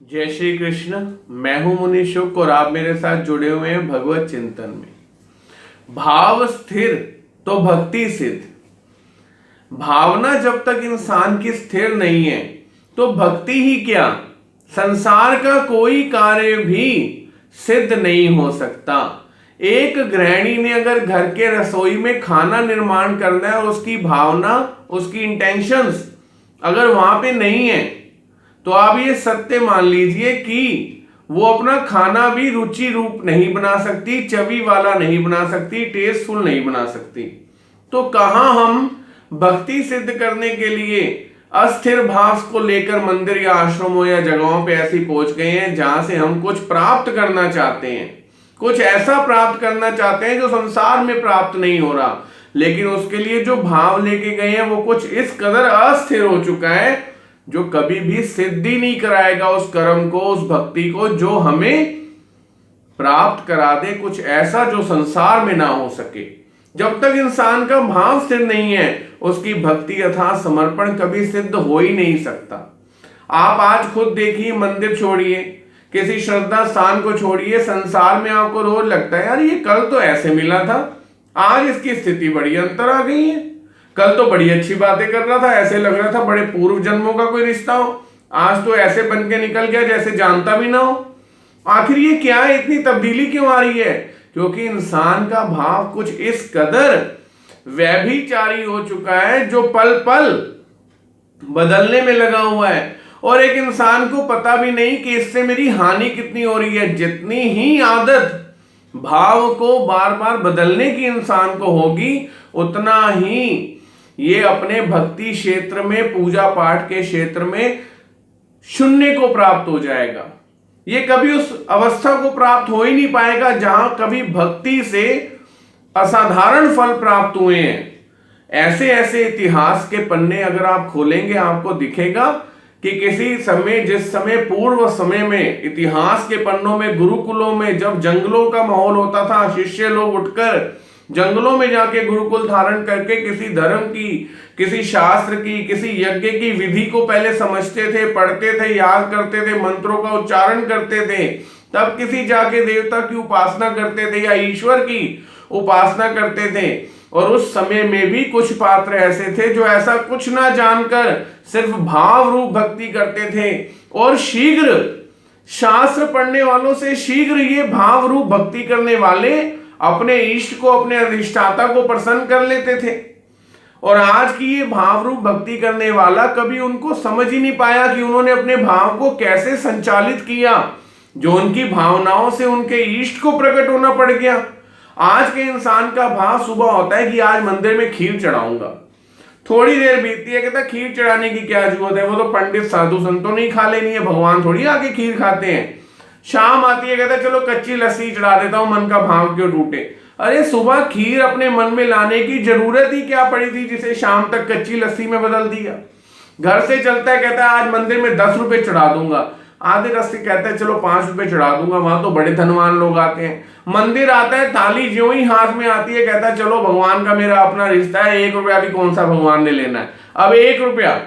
जय श्री कृष्ण। मैं हूं मुनि शुक और आप मेरे साथ जुड़े हुए हैं भगवत चिंतन में। भाव स्थिर तो भक्ति सिद्ध। भावना जब तक इंसान की स्थिर नहीं है तो भक्ति ही क्या, संसार का कोई कार्य भी सिद्ध नहीं हो सकता। एक गृहिणी ने अगर घर के रसोई में खाना निर्माण करना है और उसकी भावना, उसकी इंटेंशंस अगर वहां पे नहीं है तो आप ये सत्य मान लीजिए कि वो अपना खाना भी रुचि रूप नहीं बना सकती, चबी वाला नहीं बना सकती, टेस्टफुल नहीं बना सकती। तो कहां हम भक्ति सिद्ध करने के लिए अस्थिर भाव को लेकर मंदिर या आश्रमों या जगहों पे ऐसी पहुंच गए हैं जहां से हम कुछ प्राप्त करना चाहते हैं, कुछ ऐसा प्राप्त करना चाहते हैं जो संसार में प्राप्त नहीं हो रहा, लेकिन उसके लिए जो भाव लेके गए हैं वो कुछ इस कदर अस्थिर हो चुका है जो कभी भी सिद्धि नहीं कराएगा उस कर्म को, उस भक्ति को जो हमें प्राप्त करा दे कुछ ऐसा जो संसार में ना हो सके। जब तक इंसान का भाव स्थिर नहीं है उसकी भक्ति अर्थात समर्पण कभी सिद्ध हो ही नहीं सकता। आप आज खुद देखिए, मंदिर छोड़िए, किसी श्रद्धा स्थान को छोड़िए, संसार में आपको रोज लगता है यार ये कल तो ऐसे मिला था, आज इसकी स्थिति बड़ी अंतर आ गई है। कल तो बड़ी अच्छी बातें कर रहा था, ऐसे लग रहा था बड़े पूर्व जन्मों का कोई रिश्ता हो, आज तो ऐसे बन के निकल गया जैसे जानता भी ना हो। आखिर ये क्या है, इतनी तब्दीली क्यों आ रही है? क्योंकि इंसान का भाव कुछ इस कदर व्यभिचारी हो चुका है जो पल पल बदलने में लगा हुआ है और एक इंसान को पता भी नहीं कि इससे मेरी हानि कितनी हो रही है। जितनी ही आदत भाव को बार बार बदलने की इंसान को होगी उतना ही ये अपने भक्ति क्षेत्र में, पूजा पाठ के क्षेत्र में शून्य को प्राप्त हो जाएगा। ये कभी उस अवस्था को प्राप्त हो ही नहीं पाएगा जहां कभी भक्ति से असाधारण फल प्राप्त हुए हैं। ऐसे ऐसे इतिहास के पन्ने अगर आप खोलेंगे आपको दिखेगा कि किसी समय, जिस समय पूर्व समय में इतिहास के पन्नों में गुरुकुलों में जब जंगलों का माहौल होता था, शिष्य लोग उठकर जंगलों में जाके गुरुकुल धारण करके किसी धर्म की, किसी शास्त्र की, किसी यज्ञ की विधि को पहले समझते थे, पढ़ते थे, याद करते थे, मंत्रों का उच्चारण करते थे, तब किसी जाके देवता की उपासना करते थे या ईश्वर की उपासना करते थे। और उस समय में भी कुछ पात्र ऐसे थे जो ऐसा कुछ ना जानकर सिर्फ भाव रूप भक्ति करते थे और शीघ्र शास्त्र पढ़ने वालों से शीघ्र ये भाव रूप भक्ति करने वाले अपने इष्ट को, अपने अधिष्ठाता को प्रसन्न कर लेते थे। और आज की ये भाव रूप भक्ति करने वाला कभी उनको समझ ही नहीं पाया कि उन्होंने अपने भाव को कैसे संचालित किया, जो उनकी भावनाओं से उनके इष्ट को प्रकट होना पड़ गया। आज के इंसान का भाव सुबह होता है कि आज मंदिर में खीर चढ़ाऊंगा, थोड़ी देर बीतती है, कहता खीर चढ़ाने की क्या जरूरत है, वो तो पंडित साधु संतों ने ही खा लेनी है, भगवान थोड़ी आके खीर खाते हैं। शाम आती है, कहता चलो कच्ची लस्सी चढ़ा देता हूं, मन का भाव क्यों टूटे। अरे सुबह खीर अपने मन में लाने की जरूरत ही क्या पड़ी थी जिसे शाम तक कच्ची लस्सी में बदल दिया। घर से चलता है, कहता है आज मंदिर में 10 रुपए चढ़ा दूंगा, आधे रास्ते कहता है चलो 5 रुपए चढ़ा दूंगा, वहां तो बड़े धनवान लोग आते हैं। मंदिर आता है, थाली ज्यों ही हाथ में आती है, कहता है चलो भगवान का मेरा अपना रिश्ता है, 1 रुपया भी कौन सा भगवान ने लेना है। अब 1 रुपया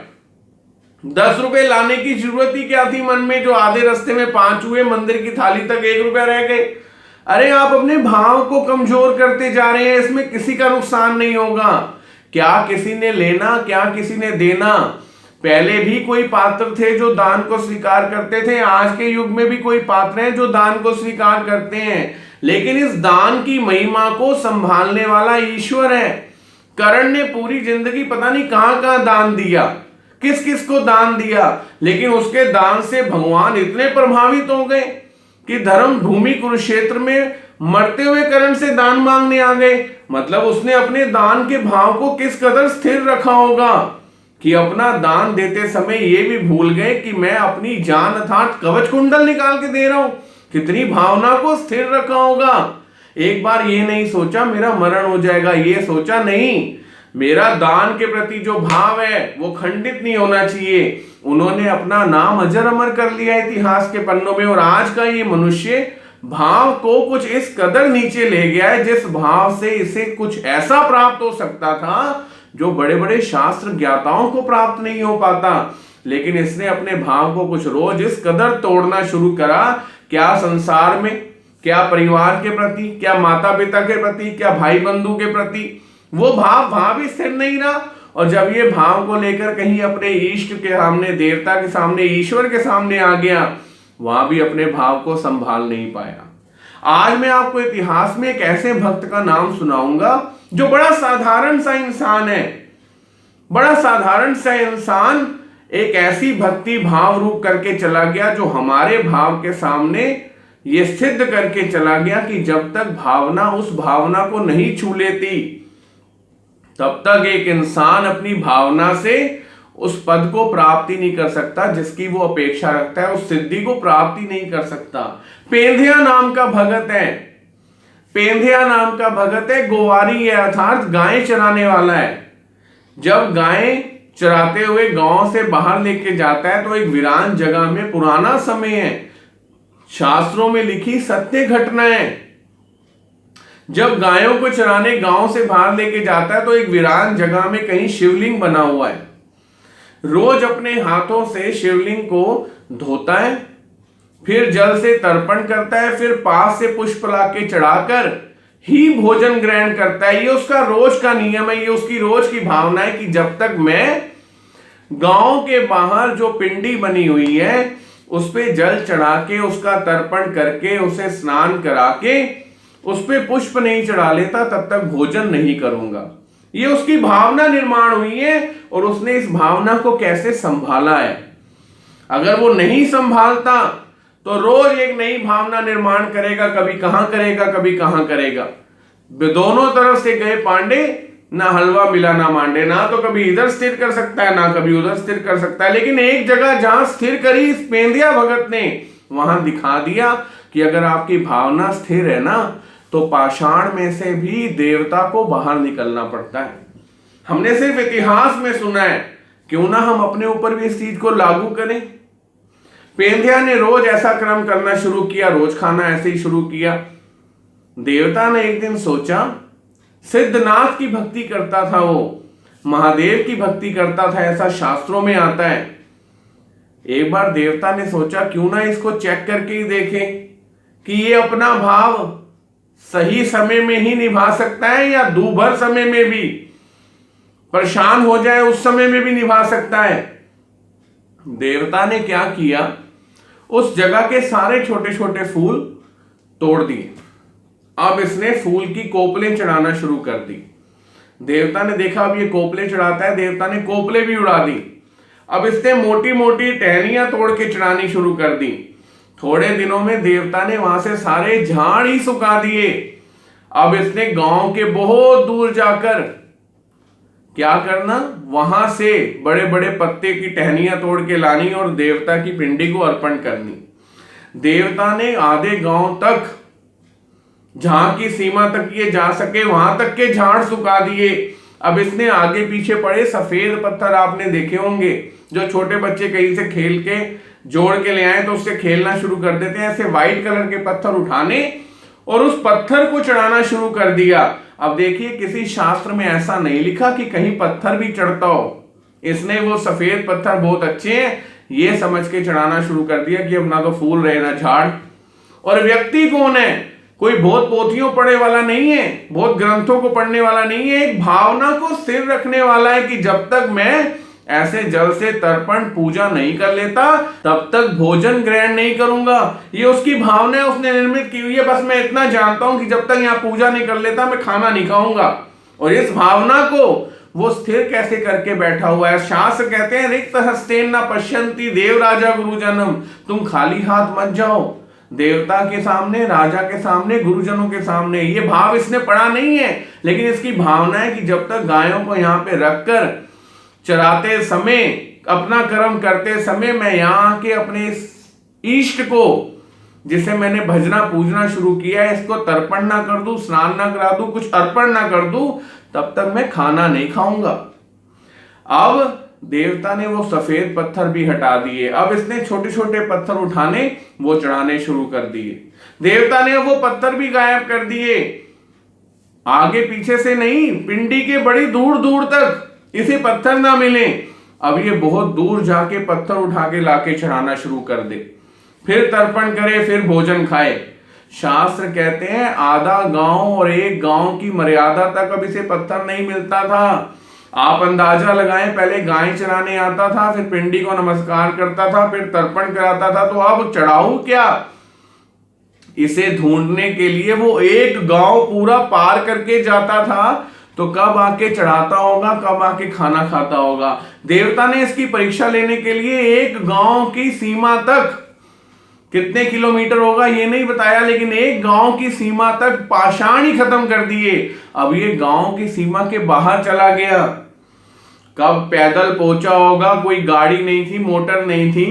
10 रुपए लाने की जरूरत ही क्या थी मन में, जो आधे रास्ते में 5 हुए, मंदिर की थाली तक 1 रुपया रह गए। अरे आप अपने भाव को कमजोर करते जा रहे हैं, इसमें किसी का नुकसान नहीं होगा। क्या किसी ने लेना, क्या किसी ने देना। पहले भी कोई पात्र थे जो दान को स्वीकार करते थे, आज के युग में भी कोई पात्र हैं जो दान को स्वीकार करते हैं, लेकिन इस दान की महिमा को संभालने वाला ईश्वर है। कर्ण ने पूरी जिंदगी पता नहीं कहां कहां दान दिया, किस किस को दान दिया, लेकिन उसके दान से भगवान इतने प्रभावित हो गए कि धर्म भूमि कुरुक्षेत्र में मरते हुए कर्ण से दान मांगने आ गए। मतलब उसने अपने दान के भाव को किस कदर स्थिर रखा होगा कि अपना दान देते समय ये भी भूल गए कि मैं अपनी जान अर्थात कवच कुंडल निकाल के दे रहा हूं। कितनी भावना को स्थिर रखा होगा। एक बार ये नहीं सोचा मेरा मरण हो जाएगा, ये सोचा नहीं मेरा दान के प्रति जो भाव है वो खंडित नहीं होना चाहिए। उन्होंने अपना नाम अजर अमर कर लिया इतिहास के पन्नों में। और आज का ये मनुष्य भाव को कुछ इस कदर नीचे ले गया है जिस भाव से इसे कुछ ऐसा प्राप्त हो सकता था जो बड़े बड़े शास्त्र ज्ञाताओं को प्राप्त नहीं हो पाता। लेकिन इसने अपने भाव को कुछ रोज इस कदर तोड़ना शुरू करा, क्या संसार में, क्या परिवार के प्रति, क्या माता पिता के प्रति, क्या भाई बंधु के प्रति, वो भाव वहां भी स्थिर नहीं रहा। और जब ये भाव को लेकर कहीं अपने इष्ट के सामने, देवता के सामने, ईश्वर के सामने आ गया, वहां भी अपने भाव को संभाल नहीं पाया। आज मैं आपको इतिहास में एक ऐसे भक्त का नाम सुनाऊंगा जो बड़ा साधारण सा इंसान है। बड़ा साधारण सा इंसान एक ऐसी भक्ति भाव रूप करके चला गया जो हमारे भाव के सामने ये सिद्ध करके चला गया कि जब तक भावना उस भावना को नहीं छू लेती, तब तक एक इंसान अपनी भावना से उस पद को प्राप्ति नहीं कर सकता जिसकी वो अपेक्षा रखता है, उस सिद्धि को प्राप्ति नहीं कर सकता। पेंधिया नाम का भगत है, पेंधिया नाम का भगत है, गोवारी है, अर्थात गायें चराने वाला है। जब गायें चराते हुए गांव से बाहर लेके जाता है तो एक वीरान जगह में, पुराना समय है, शास्त्रों में लिखी सत्य घटना है, जब गायों को चराने गांव से बाहर लेके जाता है तो एक वीरान जगह में कहीं शिवलिंग बना हुआ है। रोज अपने हाथों से शिवलिंग को धोता है, फिर जल से तर्पण करता है, फिर पास से पुष्प लाके चढ़ाकर ही भोजन ग्रहण करता है। ये उसका रोज का नियम है, ये उसकी रोज की भावना है कि जब तक मैं गांव के बाहर जो पिंडी बनी हुई है उस पे जल चढ़ा के, उसका तर्पण करके, उसे स्नान करा के उस पे पुष्प नहीं चढ़ा लेता तब तक भोजन नहीं करूंगा। ये उसकी भावना निर्माण हुई है और उसने इस भावना को कैसे संभाला है। अगर वो नहीं संभालता तो रोज एक नई भावना निर्माण करेगा, कभी कहां करेगा, कभी कहां करेगा। दोनों तरफ से गए पांडे, ना हलवा मिला ना मांडे, ना तो कभी इधर स्थिर कर सकता है ना कभी उधर स्थिर कर सकता है। लेकिन एक जगह जहां स्थिर करी इस पेंधिया भगत ने, वहां दिखा दिया कि अगर आपकी भावना स्थिर है ना तो पाषाण में से भी देवता को बाहर निकलना पड़ता है। हमने सिर्फ इतिहास में सुना है, क्यों ना हम अपने ऊपर भी इस चीज को लागू करें। पेंधिया ने रोज ऐसा क्रम करना शुरू किया, रोज खाना ऐसे ही शुरू किया। देवता ने एक दिन सोचा, सिद्धनाथ की भक्ति करता था वो, महादेव की भक्ति करता था, ऐसा शास्त्रों में आता है। एक बार देवता ने सोचा क्यों ना इसको चेक करके ही देखें कि ये अपना भाव सही समय में ही निभा सकता है या दूभर समय में भी, परेशान हो जाए उस समय में भी निभा सकता है। देवता ने क्या किया, उस जगह के सारे छोटे छोटे फूल तोड़ दिए। अब इसने फूल की कोपलें चढ़ाना शुरू कर दी। देवता ने देखा अब ये कोपले चढ़ाता है, देवता ने कोपले भी उड़ा दी। अब इसने मोटी मोटी टहनियां तोड़ के चढ़ानी शुरू कर दी। थोड़े दिनों में देवता ने वहां से सारे झाड़ ही सुखा दिए। अब इसने गांव के बहुत दूर जाकर क्या करना, वहां से बड़े बड़े पत्ते की टहनियां तोड़ के लानी और देवता की पिंडी को अर्पण करनी। देवता ने आधे गांव तक, जहां की सीमा तक ये जा सके वहां तक के झाड़ सुखा दिए। अब इसने आगे पीछे पड़े सफेद पत्थर, आपने देखे होंगे, जो छोटे बच्चे कहीं से खेल के जोड़ के ले आए तो उससे खेलना शुरू कर देते हैं, ऐसे व्हाइट कलर के पत्थर उठाने और उस पत्थर को चढ़ाना शुरू कर दिया। अब देखिए, किसी शास्त्र में ऐसा नहीं लिखा कि कहीं पत्थर भी चढ़ता हो। इसने वो सफेद पत्थर बहुत अच्छे हैं ये समझ के चढ़ाना शुरू कर दिया कि अब ना तो फूल रहे ना झाड़। और व्यक्ति कौन है, कोई बहुत पोथियों पढ़े वाला नहीं है, बहुत ग्रंथों को पढ़ने वाला नहीं है, एक भावना को स्थिर रखने वाला है कि जब तक मैं ऐसे जल से तर्पण पूजा नहीं कर लेता तब तक भोजन ग्रहण नहीं करूंगा। ये उसकी भावना है, उसने निर्मित की हुई है। बस मैं इतना जानता हूं कि जब तक यहाँ पूजा नहीं कर लेता मैं खाना नहीं खाऊंगा। और इस भावना को वो स्थिर कैसे करके बैठा हुआ है। शास्त्र कहते हैं, रिक्त हस्तेन न पश्यन्ति देव राजा गुरुजनम, तुम खाली हाथ मत जाओ देवता के सामने, राजा के सामने, गुरुजनों के सामने। ये भाव इसने पढ़ा नहीं है, लेकिन इसकी भावना है कि जब तक गायों को यहाँ पे रखकर चराते समय, अपना कर्म करते समय मैं यहाँ आके अपने इष्ट को, जिसे मैंने भजना पूजना शुरू किया है, इसको तर्पण ना कर दूं, स्नान ना करा दूं, कुछ अर्पण ना कर दूं, तब तक मैं खाना नहीं खाऊंगा। अब देवता ने वो सफेद पत्थर भी हटा दिए। अब इसने छोटे छोटे पत्थर उठाने, वो चढ़ाने शुरू कर दिए। देवता ने वो पत्थर भी गायब कर दिए, आगे पीछे से नहीं, पिंडी के बड़ी दूर दूर तक इसे पत्थर ना मिले। अब ये बहुत दूर जाके पत्थर उठा के लाके चढ़ाना शुरू कर दे, फिर तर्पण करे, फिर भोजन खाए। शास्त्र कहते हैं आधा गांव और एक गांव की मर्यादा तक अब इसे पत्थर नहीं मिलता था। आप अंदाजा लगाएं, पहले गाय चराने आता था, फिर पिंडी को नमस्कार करता था, फिर तर्पण कराता था, तो अब चढ़ाऊ क्या, इसे ढूंढने के लिए वो एक गांव पूरा पार करके जाता था, तो कब आके चढ़ाता होगा, कब आके खाना खाता होगा। देवता ने इसकी परीक्षा लेने के लिए एक गांव की सीमा तक, कितने किलोमीटर होगा ये नहीं बताया, लेकिन एक गांव की सीमा तक पाषाण ही खत्म कर दिए। अब ये गांव की सीमा के बाहर चला गया, कब पैदल पहुंचा होगा, कोई गाड़ी नहीं थी, मोटर नहीं थी।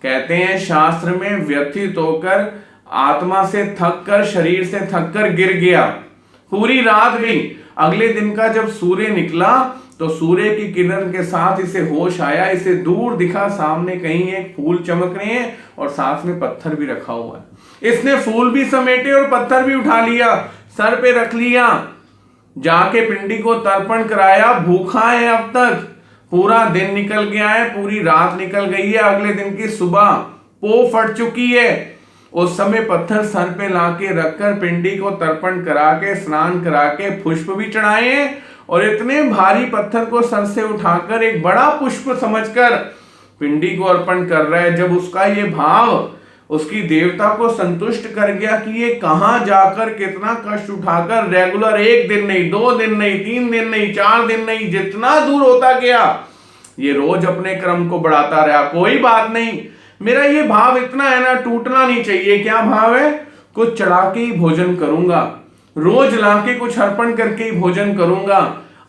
कहते हैं शास्त्र में व्यथित होकर, आत्मा से थक कर, शरीर से थक कर गिर गया, पूरी रात भी। अगले दिन का जब सूर्य निकला तो सूर्य की किरण के साथ इसे होश आया, इसे दूर दिखा सामने कहीं एक फूल चमक रहे हैं और साथ में पत्थर भी रखा हुआ है। इसने फूल भी समेटे और पत्थर भी उठा लिया, सर पे रख लिया, जाके पिंडी को तर्पण कराया। भूखा है, अब तक पूरा दिन निकल गया है, पूरी रात निकल गई है, अगले दिन की सुबह पो फट चुकी है। उस समय पत्थर सर पे लाके रखकर पिंडी को तर्पण करा के, स्नान करा के, पुष्प भी चढ़ाए और इतने भारी पत्थर को सर से उठाकर एक बड़ा पुष्प समझकर पिंडी को अर्पण कर रहा है। जब उसका ये भाव उसकी देवता को संतुष्ट कर गया कि ये कहां जाकर कितना कष्ट उठाकर रेगुलर, एक दिन नहीं, 2 दिन नहीं, 3 दिन नहीं, 4 दिन नहीं, जितना दूर होता गया ये रोज अपने क्रम को बढ़ाता रहा। कोई बात नहीं, मेरा ये भाव इतना है ना, टूटना नहीं चाहिए। क्या भाव है, कुछ चढ़ा के ही भोजन करूंगा, रोज लाके कुछ अर्पण करके ही भोजन करूंगा।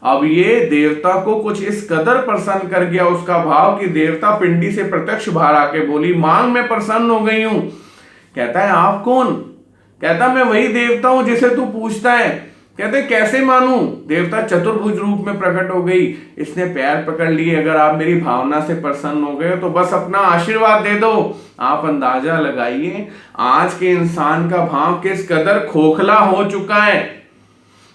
अब ये देवता को कुछ इस कदर प्रसन्न कर गया उसका भाव कि देवता पिंडी से प्रत्यक्ष बाहर आके बोली, मांग मैं प्रसन्न हो गई हूं। कहता है आप कौन? कहता मैं वही देवता हूं जिसे तू पूछता है। कहते कैसे मानूं? देवता चतुर्भुज रूप में प्रकट हो गई, इसने पैर पकड़ लिए, अगर आप मेरी भावना से प्रसन्न हो गए तो बस अपना आशीर्वाद दे दो। आप अंदाजा लगाइए आज के इंसान का भाव किस कदर खोखला हो चुका है।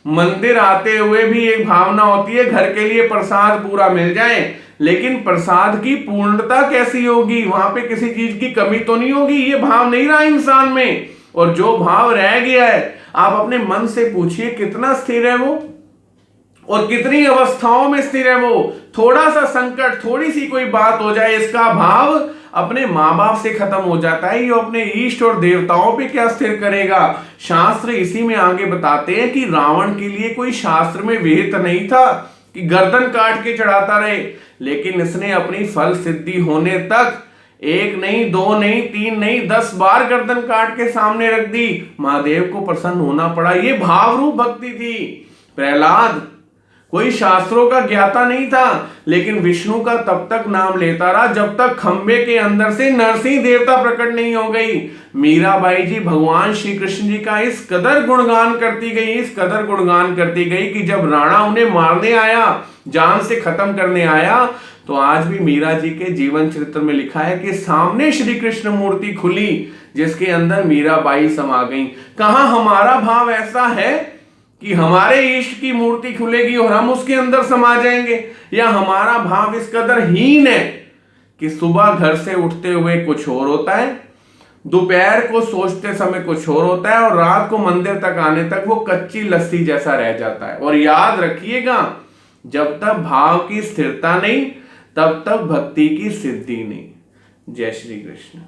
मंदिर आते हुए भी एक भावना होती है घर के लिए प्रसाद पूरा मिल जाए, लेकिन प्रसाद की पूर्णता कैसी होगी, वहां पे किसी चीज की कमी तो नहीं होगी, ये भाव नहीं रहा इंसान में। और जो भाव रह गया है, आप अपने मन से पूछिए कितना स्थिर है वो और कितनी अवस्थाओं में स्थिर है वो। थोड़ा सा संकट, थोड़ी सी कोई बात हो जाए, इसका भाव अपने माँ बाप से खत्म हो जाता है, ये अपने इष्ट और देवताओं पे क्या स्थिर करेगा। शास्त्र इसी में आगे बताते हैं कि रावण के लिए कोई शास्त्र में विहित नहीं था कि गर्दन काट के चढ़ाता रहे, लेकिन इसने अपनी फल सिद्धि होने तक 1 नहीं, 2 नहीं, 3 नहीं, 10 बार गर्दन काट के सामने रख दी। महादेव को प्रसन्न होना पड़ा, ये भाव रूप भक्ति थी। प्रहलाद कोई शास्त्रों का ज्ञाता नहीं था, लेकिन विष्णु का तब तक नाम लेता रहा जब तक खंबे के अंदर से नरसिंह देवता प्रकट नहीं हो गई। मीराबाई जी भगवान श्री कृष्ण जी का इस कदर गुणगान करती गई, इस कदर गुणगान करती गई कि जब राणा उन्हें मारने आया, जान से खत्म करने आया, तो आज भी मीरा जी के जीवन चरित्र में लिखा है कि सामने श्री कृष्ण मूर्ति खुली जिसके अंदर मीराबाई समा गई। कहां हमारा भाव ऐसा है कि हमारे इष्ट की मूर्ति खुलेगी और हम उसके अंदर समा जाएंगे, या हमारा भाव इस कदर हीन है कि सुबह घर से उठते हुए कुछ और होता है, दोपहर को सोचते समय कुछ और होता है, और रात को मंदिर तक आने तक वो कच्ची लस्सी जैसा रह जाता है। और याद रखिएगा, जब तक भाव की स्थिरता नहीं तब तक भक्ति की सिद्धि नहीं। जय श्री कृष्ण।